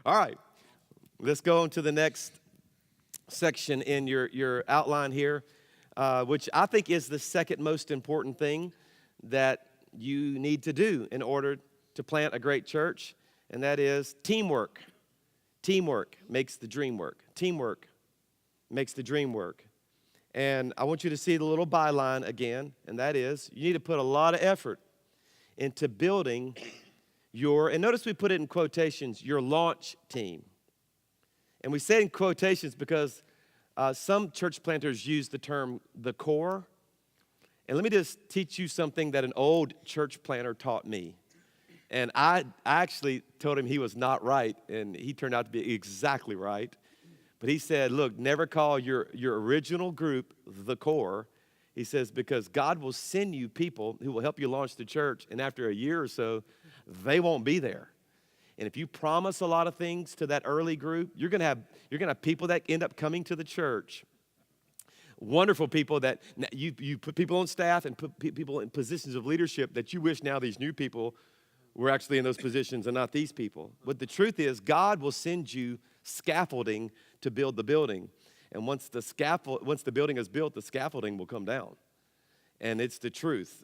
All right, let's go on to the next section in your outline here, which I think is the second most important thing that you need to do in order to plant a great church, and that is teamwork. Teamwork makes the dream work. Teamwork makes the dream work. And I want you to see the little byline again, and that is you need to put a lot of effort into building and notice we put it in quotations, your launch team. And we say it in quotations because some church planters use the term the core. And let me just teach you something that an old church planter taught me. And I actually told him he was not right, and he turned out to be exactly right. But he said, look, never call your original group the core. He says, because God will send you people who will help you launch the church, and after a year or so, they won't be there. And if you promise a lot of things to that early group, you're gonna have people that end up coming to the church. Wonderful people that you put people on staff and put people in positions of leadership that you wish now these new people were actually in those positions and not these people. But the truth is, God will send you scaffolding to build the building. And once the building is built, the scaffolding will come down. And it's the truth.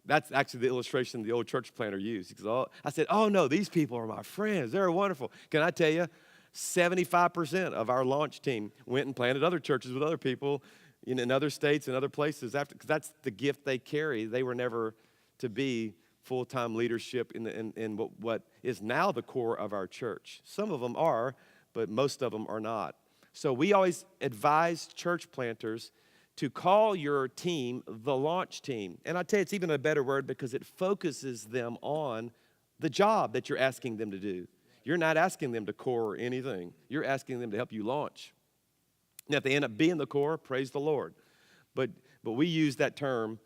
That's actually the illustration the old church planter used. I said, oh no, these people are my friends. They're wonderful. Can I tell you, 75% of our launch team went and planted other churches with other people in other states and other places because that's the gift they carry. They were never to be full-time leadership in what is now the core of our church. Some of them are, but most of them are not. So we always advise church planters to call your team the launch team. And I tell you, it's even a better word because it focuses them on the job that you're asking them to do. You're not asking them to core anything. You're asking them to help you launch. Now, if they end up being the core, praise the Lord. But we use that term.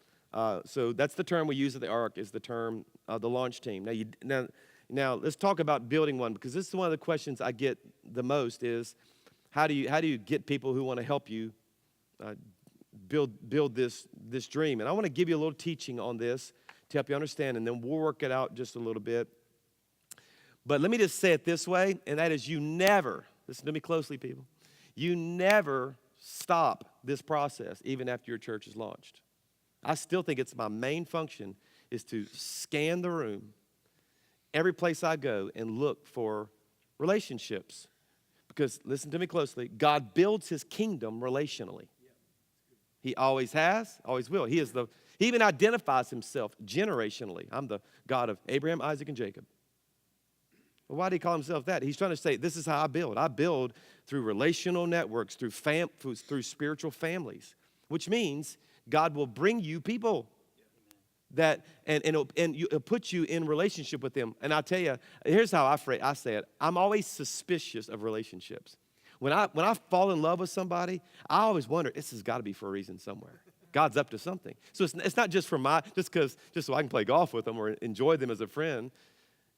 So that's the term we use at the Ark is the term, the launch team. Now let's talk about building one because this is one of the questions I get the most is how do you get people who want to help you build this dream? And I want to give you a little teaching on this to help you understand, and then we'll work it out just a little bit. But let me just say it this way, and that is you never, listen to me closely, people, you never stop this process even after your church is launched. I still think it's my main function is to scan the room, every place I go, and look for relationships. Because, listen to me closely, God builds his kingdom relationally. He always has, always will. He even identifies himself generationally. I'm the God of Abraham, Isaac, and Jacob. Well, why did he call himself that? He's trying to say, this is how I build. I build through relational networks, through spiritual families, which means God will bring you people that and put you in relationship with them. And I'll tell you, here's how I say it. I'm always suspicious of relationships. When I fall in love with somebody, I always wonder, this has got to be for a reason somewhere. God's up to something. So it's not just just so I can play golf with them or enjoy them as a friend.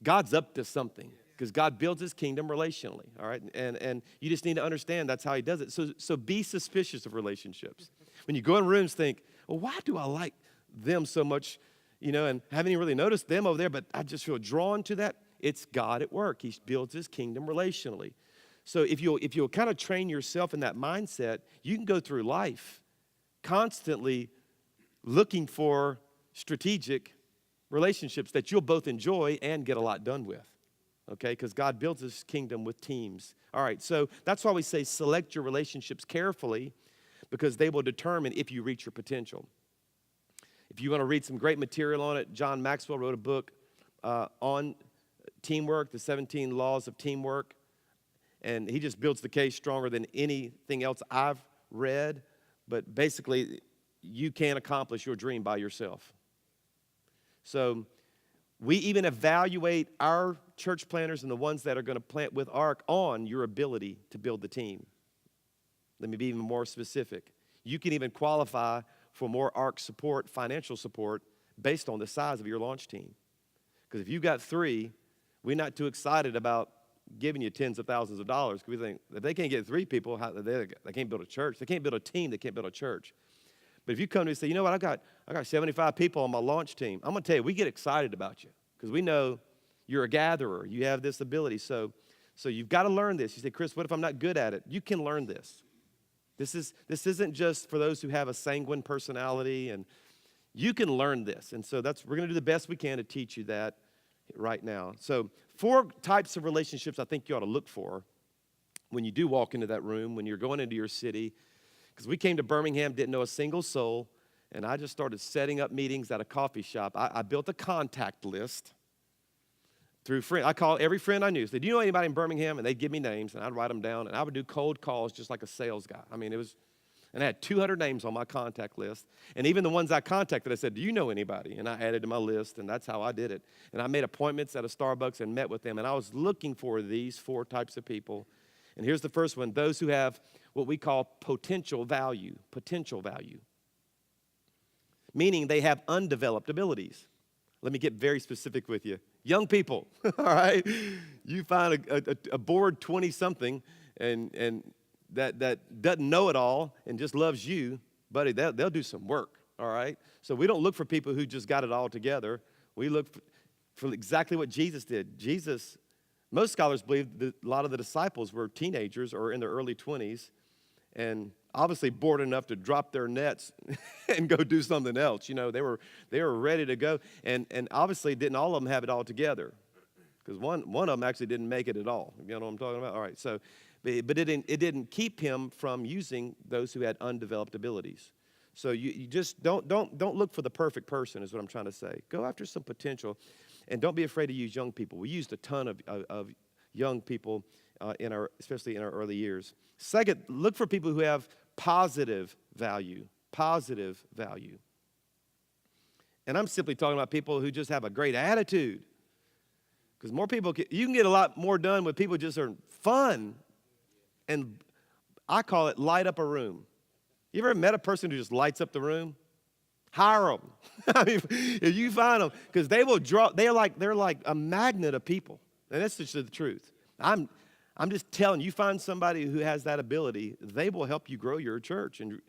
God's up to something because God builds his kingdom relationally, all right? And you just need to understand that's how he does it. So be suspicious of relationships. When you go in rooms, think, well, why do I like them so much, and haven't even really noticed them over there, but I just feel drawn to that. It's God at work. He builds his kingdom relationally. So if you'll kind of train yourself in that mindset, you can go through life constantly looking for strategic relationships that you'll both enjoy and get a lot done with, okay? Because God builds his kingdom with teams. All right, so that's why we say select your relationships carefully because they will determine if you reach your potential. If you want to read some great material on it, John Maxwell wrote a book on teamwork, the 17 laws of teamwork, and he just builds the case stronger than anything else I've read. But basically, you can't accomplish your dream by yourself. So we even evaluate our church planters and the ones that are going to plant with Ark on your ability to build the team. Let me be even more specific. You can even qualify for more Ark support, financial support, based on the size of your launch team. Because if you've got 3, we're not too excited about giving you tens of thousands of dollars. Because we think, if they can't get 3 people, they can't build a church. They can't build a team. They can't build a church. But if you come to me and say, you know what, I got 75 people on my launch team, I'm going to tell you, we get excited about you because we know you're a gatherer. You have this ability. So So you've got to learn this. You say, Chris, what if I'm not good at it? You can learn this. This isn't just for those who have a sanguine personality, and you can learn this. And so we're going to do the best we can to teach you that right now. So 4 types of relationships I think you ought to look for when you do walk into that room, when you're going into your city. Because we came to Birmingham, didn't know a single soul, and I just started setting up meetings at a coffee shop. I built a contact list through friends. I called every friend I knew. Said, do you know anybody in Birmingham? And they'd give me names, and I'd write them down, and I would do cold calls just like a sales guy. I mean, and I had 200 names on my contact list. And even the ones I contacted, I said, do you know anybody? And I added to my list, and that's how I did it. And I made appointments at a Starbucks and met with them, and I was looking for these 4 types of people. And here's the first one, those who have what we call potential value, meaning they have undeveloped abilities. Let me get very specific with you. Young people, all right? You find a bored 20-something and that doesn't know it all and just loves you, buddy, they'll do some work, all right? So we don't look for people who just got it all together. We look for exactly what Jesus did. Most scholars believe that a lot of the disciples were teenagers or in their early 20s and obviously bored enough to drop their nets and go do something else. You know, they were ready to go. And obviously didn't all of them have it all together, because one of them actually didn't make it at all. You know what I'm talking about? All right, so, but it didn't keep him from using those who had undeveloped abilities. So you just don't look for the perfect person is what I'm trying to say. Go after some potential, and don't be afraid to use young people. We used a ton of young people especially in our early years. Second, look for people who have positive value. And I'm simply talking about people who just have a great attitude. Because you can get a lot more done with people who just are fun. And I call it light up a room. You ever met a person who just lights up the room? Hire them. I mean, if you find them, because they will draw, they're like a magnet of people. And that's just the truth. I'm just telling you, find somebody who has that ability, they will help you grow your church. And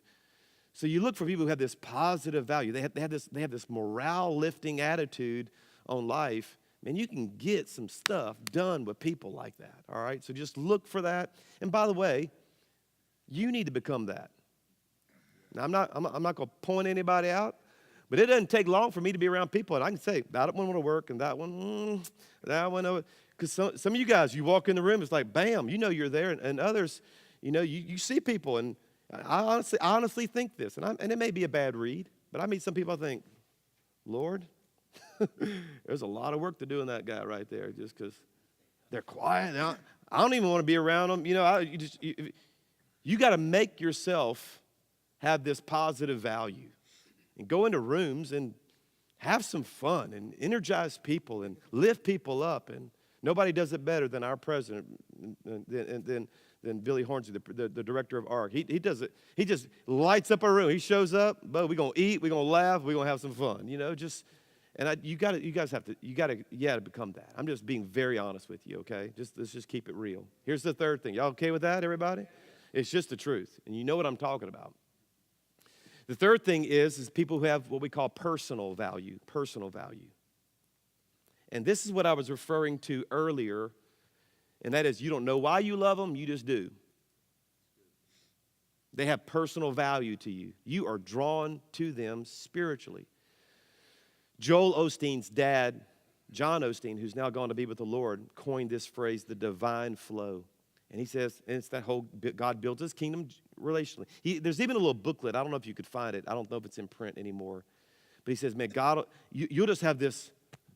so you look for people who have this positive value. They have this morale-lifting attitude on life. Man, you can get some stuff done with people like that, all right? So just look for that. And by the way, you need to become that. Now, I'm not going to point anybody out, but it doesn't take long for me to be around people, and I can say, that one want to work, and that one, because some of you guys, you walk in the room, it's like, bam, you know you're there, and others, you know, you see people, and I honestly think this, and it may be a bad read, but I meet some people I think, Lord, there's a lot of work to do in that guy right there, just because they're quiet. I don't even want to be around them. You know, you got to make yourself have this positive value and go into rooms and have some fun and energize people and lift people up. And nobody does it better than our president, than Billy Hornsey, the director of ARC. He does it. He just lights up a room. He shows up, but we're going to eat, we're going to laugh, we're going to have some fun, you know, you guys have to become that. I'm just being very honest with you, okay? Let's just keep it real. Here's the third thing. Y'all okay with that, everybody? It's just the truth, and you know what I'm talking about. The third thing is people who have what we call personal value. And this is what I was referring to earlier, and that is you don't know why you love them, you just do. They have personal value to you. You are drawn to them spiritually. Joel Osteen's dad, John Osteen, who's now gone to be with the Lord, coined this phrase, the divine flow. And he says, and it's that whole God builds his kingdom relationally. There's even a little booklet. I don't know if you could find it. I don't know if it's in print anymore. But he says, man, God, you'll just have this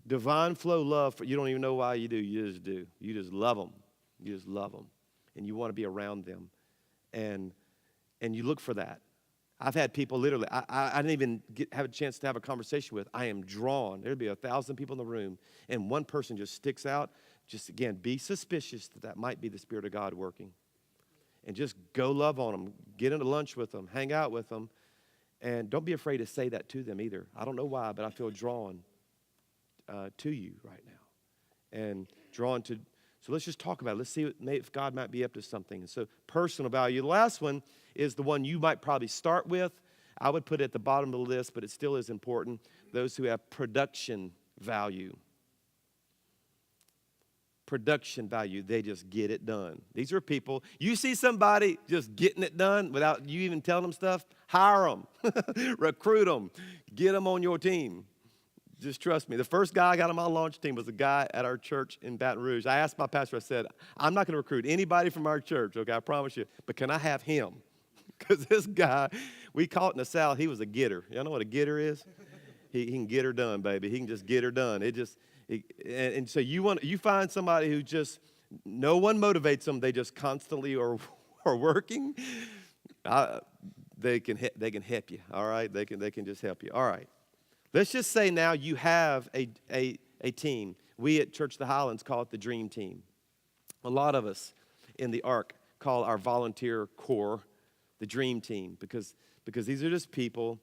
divine flow love. You don't even know why you do. You just do. You just love them. You just love them. And you want to be around them. And you look for that. I've had people literally, I didn't even have a chance to have a conversation with. I am drawn. There'd be 1,000 people in the room, and one person just sticks out. Just, again, be suspicious that might be the Spirit of God working. And just go love on them. Get into lunch with them. Hang out with them. And don't be afraid to say that to them either. I don't know why, but I feel drawn to you right now. And drawn to, so let's just talk about it. Let's see if God might be up to something. So personal value. The last one is the one you might probably start with. I would put it at the bottom of the list, but it still is important. Those who have production value. production value. They just get it done. These are people, you see somebody just getting it done without you even telling them stuff, hire them, recruit them, get them on your team. Just trust me. The first guy I got on my launch team was a guy at our church in Baton Rouge. I asked my pastor, I said, I'm not going to recruit anybody from our church, okay, I promise you, but can I have him? Because this guy, we call it in the South, he was a getter. Y'all know what a getter is? He can get her done, baby. He can just get her done. And so you find somebody who just, no one motivates them. They just constantly are working. They can help you, all right? They can just help you. All right. Let's just say now you have a team. We at Church of the Highlands call it the Dream Team. A lot of us in the ARC call our volunteer corps the Dream Team because these are just people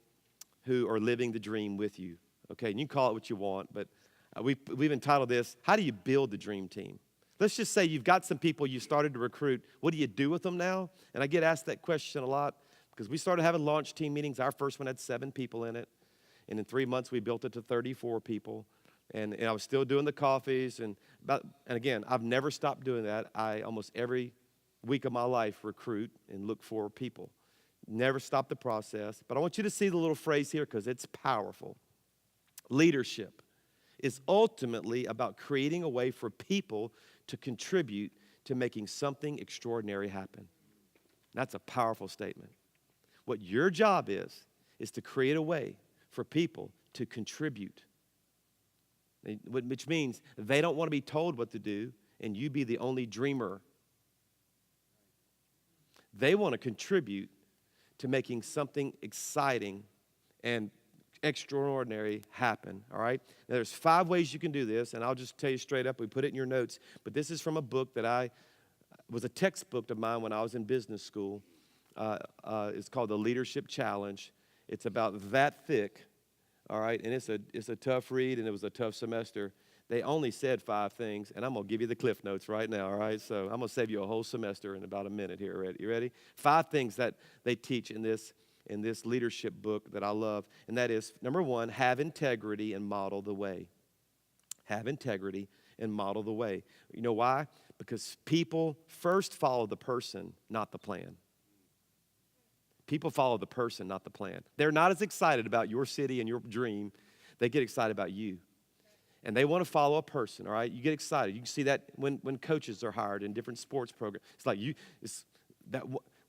who are living the dream with you. Okay, and you can call it what you want, but we've entitled this, How Do You Build the Dream Team? Let's just say you've got some people you started to recruit. What do you do with them now? And I get asked that question a lot because we started having launch team meetings. Our first one had 7 people in it. And in 3 months, we built it to 34 people. And I was still doing the coffees. And again, I've never stopped doing that. I almost every week of my life recruit and look for people. Never stop the process. But I want you to see the little phrase here because it's powerful. Leadership is ultimately about creating a way for people to contribute to making something extraordinary happen. That's a powerful statement. What your job is to create a way for people to contribute, which means they don't want to be told what to do and you be the only dreamer. They want to contribute to making something exciting and extraordinary happen, all right? Now, there's 5 ways you can do this, and I'll just tell you straight up. We put it in your notes, but this is from a book that was a textbook of mine when I was in business school. It's called The Leadership Challenge. It's about that thick, all right? And it's a tough read, and it was a tough semester. They only said 5 things, and I'm going to give you the cliff notes right now, all right? So I'm going to save you a whole semester in about a minute here. You ready? 5 things that they teach in this leadership book that I love, and that is, number 1, have integrity and model the way. Have integrity and model the way. You know why? Because people first follow the person, not the plan. People follow the person, not the plan. They're not as excited about your city and your dream. They get excited about you. And they want to follow a person, all right? You get excited. You can see that when coaches are hired in different sports programs. It's like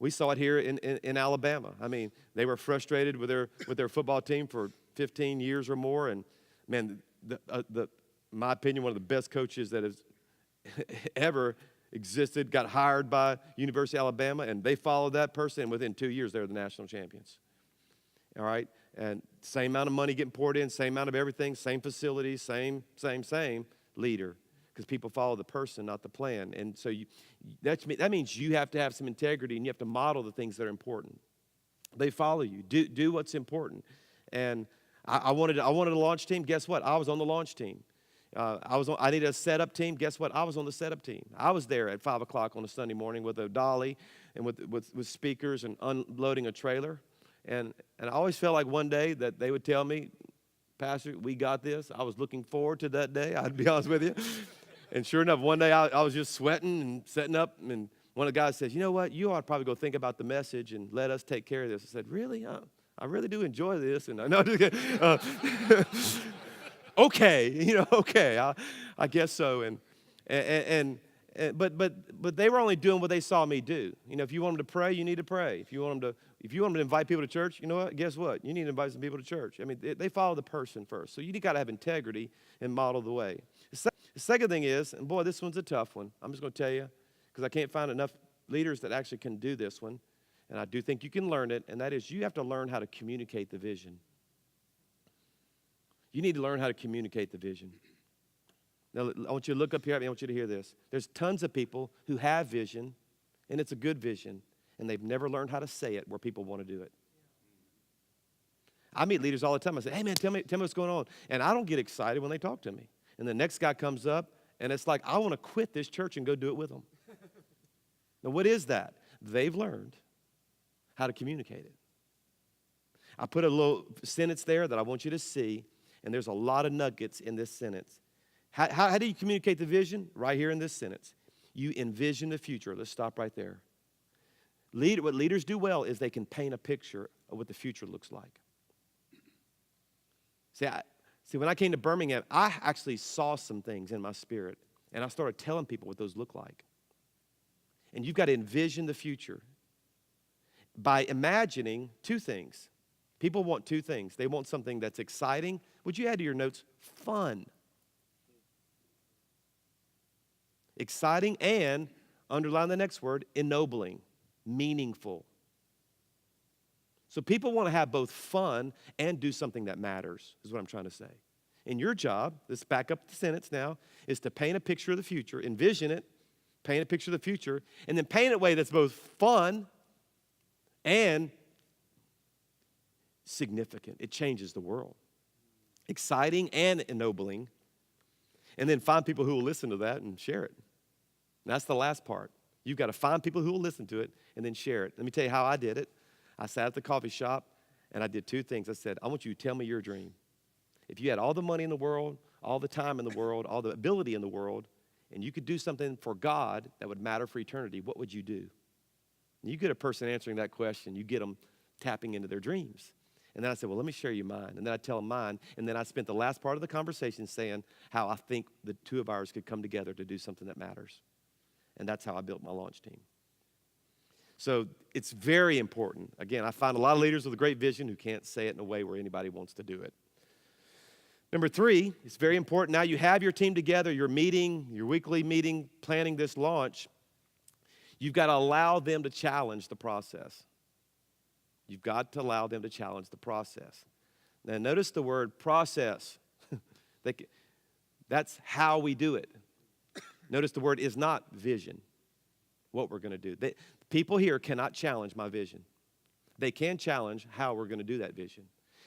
we saw it here in Alabama. I mean, they were frustrated with their football team for 15 years or more. And, man, in my opinion, one of the best coaches that has ever existed, got hired by University of Alabama, and they followed that person, and within 2 years, they were the national champions. All right? And same amount of money getting poured in, same amount of everything, same facilities, same leader. Because people follow the person, not the plan. And so that means you have to have some integrity, and you have to model the things that are important. They follow you. Do what's important. And I wanted a launch team. Guess what? I was on the launch team. I needed a setup team. Guess what? I was on the setup team. I was there at 5 o'clock on a Sunday morning with a dolly and with speakers and unloading a trailer. And I always felt like one day that they would tell me, Pastor, we got this. I was looking forward to that day, I'd be honest with you. And sure enough, one day I was just sweating and setting up, and one of the guys says, you know what, you ought to probably go think about the message and let us take care of this. I said, really? I really do enjoy this. And I know, okay, okay, I guess so. But they were only doing what they saw me do. If you want them to pray, you need to pray. If you want them to invite people to church, you know what? Guess what? You need to invite some people to church. I mean, they follow the person first. So you got to have integrity and model the way. The second thing is, and boy, this one's a tough one. I'm just going to tell you, because I can't find enough leaders that actually can do this one. And I do think you can learn it, and that is you have to learn how to communicate the vision. You need to learn how to communicate the vision. Now, I want you to look up here at me. I want you to hear this. There's tons of people who have vision, and it's a good vision, and they've never learned how to say it where people want to do it. I meet leaders all the time. I say, hey, man, tell me what's going on. And I don't get excited when they talk to me. And the next guy comes up, and it's like, I want to quit this church and go do it with them. Now, what is that? They've learned how to communicate it. I put a little sentence there that I want you to see, and there's a lot of nuggets in this sentence. How do you communicate the vision? Right here in this sentence. You envision the future. Let's stop right there. What leaders do well is they can paint a picture of what the future looks like. See, when I came to Birmingham, I actually saw some things in my spirit, and I started telling people what those look like. And you've got to envision the future by imagining two things. People want two things. They want something that's exciting. Would you add to your notes, fun? Exciting and, underline the next word, ennobling, meaningful. So people want to have both fun and do something that matters, is what I'm trying to say. And your job, let's back up the sentence now, is to paint a picture of the future, envision it, paint a picture of the future, and then paint it in a way that's both fun and significant. It changes the world. Exciting and ennobling. And then find people who will listen to that and share it. And that's the last part. You've got to find people who will listen to it and then share it. Let me tell you how I did it. I sat at the coffee shop and I did two things. I said, I want you to tell me your dream. If you had all the money in the world, all the time in the world, all the ability in the world, and you could do something for God that would matter for eternity, what would you do? And you get a person answering that question, you get them tapping into their dreams. And then I said, well, let me share you mine. And then I tell them mine. And then I spent the last part of the conversation saying how I think the two of ours could come together to do something that matters. And that's how I built my launch team. So it's very important. Again, I find a lot of leaders with a great vision who can't say it in a way where anybody wants to do it. Number 3, it's very important. Now you have your team together, your meeting, your weekly meeting, planning this launch. You've got to allow them to challenge the process. You've got to allow them to challenge the process. Now notice the word process. That's how we do it. Notice the word is not vision, what we're going to do. People here cannot challenge my vision. They can challenge how we're going to do that vision.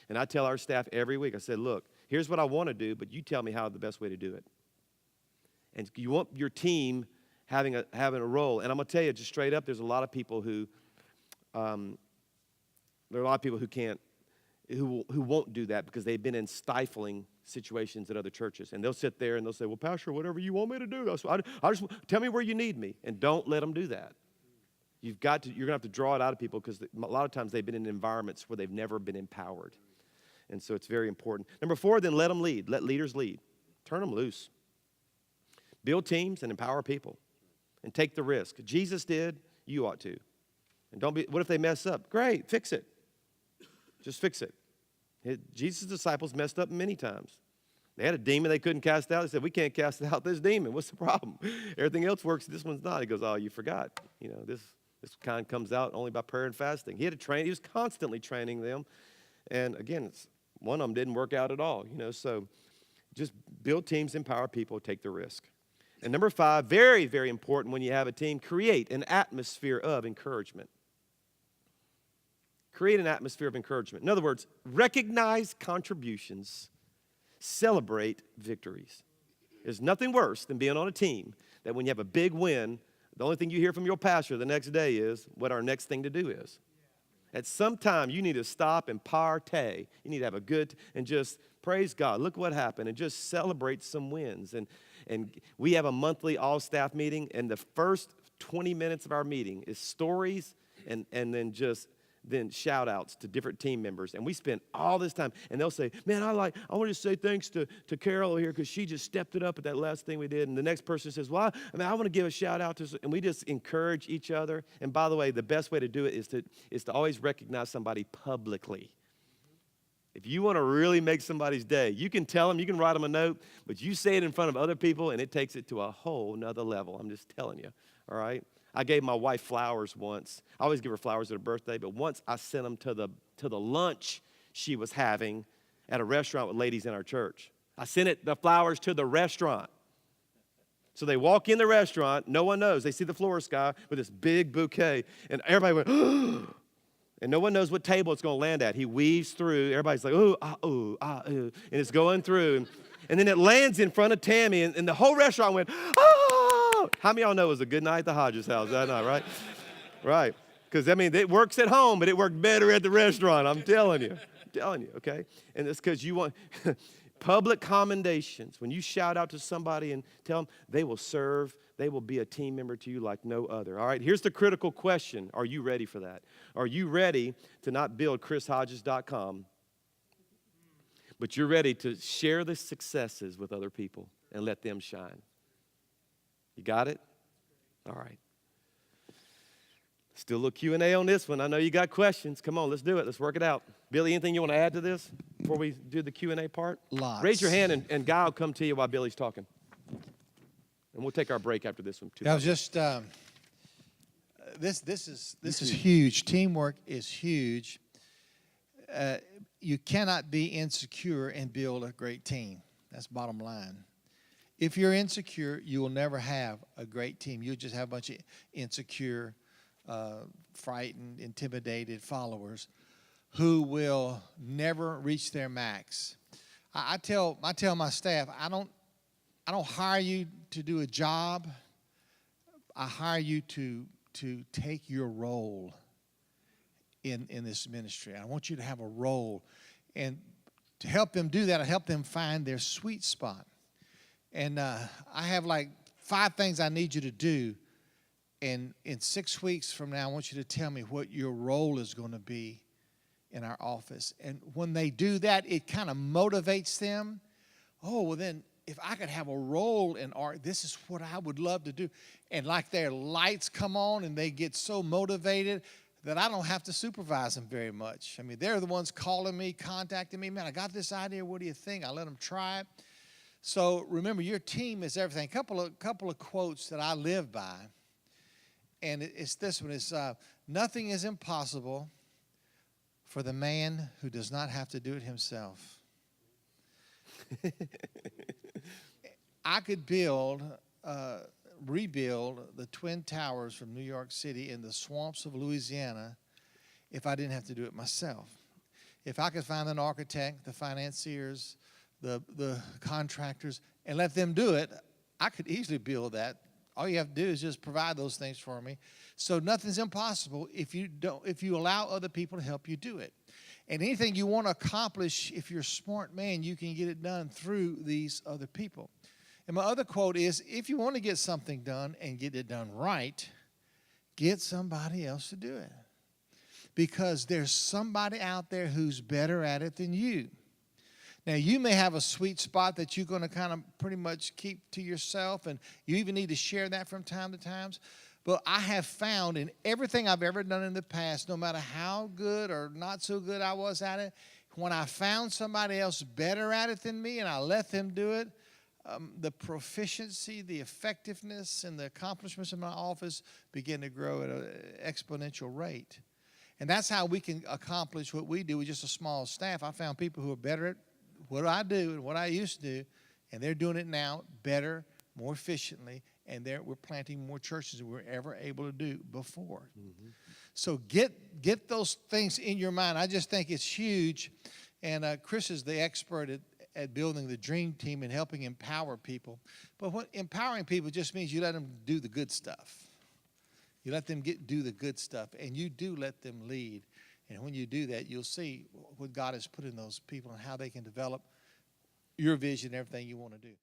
And I tell our staff every week, I said, look, here's what I want to do, but you tell me how the best way to do it. And you want your team having a role. And I'm going to tell you just straight up, there's a lot of people who won't do that because they've been in stifling situations at other churches. And they'll sit there and they'll say, well, Pastor, whatever you want me to do, I just tell me where you need me. And don't let them do that. You're going to have to draw it out of people because a lot of times they've been in environments where they've never been empowered. And so it's very important. Number 4, then let them lead. Let leaders lead. Turn them loose. Build teams and empower people. And take the risk. Jesus did, you ought to. And what if they mess up? Great, fix it. Just fix it. Jesus' disciples messed up many times. They had a demon they couldn't cast out. They said, we can't cast out this demon. What's the problem? Everything else works. This one's not. He goes, oh, you forgot. This kind comes out only by prayer and fasting. He had to train. He was constantly training them. And again, one of them didn't work out at all. So just build teams, empower people, take the risk. And number 5, very, very important when you have a team, create an atmosphere of encouragement. Create an atmosphere of encouragement. In other words, recognize contributions, celebrate victories. There's nothing worse than being on a team that when you have a big win, the only thing you hear from your pastor the next day is what our next thing to do is. At some time, you need to stop and partay. You need to have and just praise God. Look what happened, and just celebrate some wins. And we have a monthly all-staff meeting, and the first 20 minutes of our meeting is stories and then shout-outs to different team members. And we spend all this time, and they'll say, man, I want to say thanks to Carol here because she just stepped it up at that last thing we did. And the next person says, well, I want to give a shout-out to, and we just encourage each other. And by the way, the best way to do it is to always recognize somebody publicly. If you want to really make somebody's day, you can tell them, you can write them a note, but you say it in front of other people, and it takes it to a whole nother level. I'm just telling you, all right? I gave my wife flowers once. I always give her flowers at her birthday, but once I sent them to the lunch she was having at a restaurant with ladies in our church. I sent the flowers to the restaurant. So they walk in the restaurant, no one knows. They see the florist guy with this big bouquet, and everybody went, and no one knows what table it's going to land at. He weaves through. Everybody's like, and it's going through. And then it lands in front of Tammy, and the whole restaurant went, How many of y'all know it was a good night at the Hodges house that night, right? Right. Because, it works at home, but it worked better at the restaurant. I'm telling you, okay? And it's because you want, public commendations, when you shout out to somebody and tell them, they will serve, they will be a team member to you like no other. All right, here's the critical question. Are you ready for that? Are you ready to not build chrishodges.com, but you're ready to share the successes with other people and let them shine? You got it? All right. Still a little Q&A on this one. I know you got questions. Come on, let's do it. Let's work it out. Billy, anything you want to add to this before we do the Q&A part? Lots. Raise your hand, and Guy will come to you while Billy's talking. And we'll take our break after this one, too. I was just this is huge. Teamwork is huge. You cannot be insecure and build a great team. That's bottom line. If you're insecure, you will never have a great team. You'll just have a bunch of insecure, frightened, intimidated followers who will never reach their max. I tell my staff, I don't hire you to do a job. I hire you to take your role in this ministry. I want you to have a role. And to help them do that, I help them find their sweet spot. And I have like 5 things I need you to do. And in 6 weeks from now, I want you to tell me what your role is going to be in our office. And when they do that, it kind of motivates them. Oh, well then, if I could have a role in art, this is what I would love to do. And like their lights come on and they get so motivated that I don't have to supervise them very much. I mean, they're the ones calling me, contacting me. Man, I got this idea. What do you think? I let them try it. So remember, your team is everything. Couple of quotes that I live by. And it's this one. It's nothing is impossible for the man who does not have to do it himself. I could rebuild the Twin Towers from New York City in the swamps of Louisiana if I didn't have to do it myself. If I could find an architect, the financiers, the contractors, and let them do it, I could easily build that. All you have to do is just provide those things for me. So nothing's impossible if you allow other people to help you do it. And anything you want to accomplish, if you're a smart man, you can get it done through these other people. And my other quote is, if you want to get something done and get it done right, get somebody else to do it. Because there's somebody out there who's better at it than you. Now, you may have a sweet spot that you're going to kind of pretty much keep to yourself, and you even need to share that from time to time. But I have found in everything I've ever done in the past, no matter how good or not so good I was at it, when I found somebody else better at it than me and I let them do it, the proficiency, the effectiveness, and the accomplishments in my office begin to grow at an exponential rate. And that's how we can accomplish what we do with just a small staff. I found people who are better at what I do and what I used to do, and they're doing it now better, more efficiently, and we're planting more churches than we were ever able to do before. Mm-hmm. So get those things in your mind. I just think it's huge, and Chris is the expert at building the dream team and helping empower people. But empowering people just means you let them do the good stuff. You let them do the good stuff, and you do let them lead. And when you do that, you'll see what God has put in those people and how they can develop your vision and everything you want to do.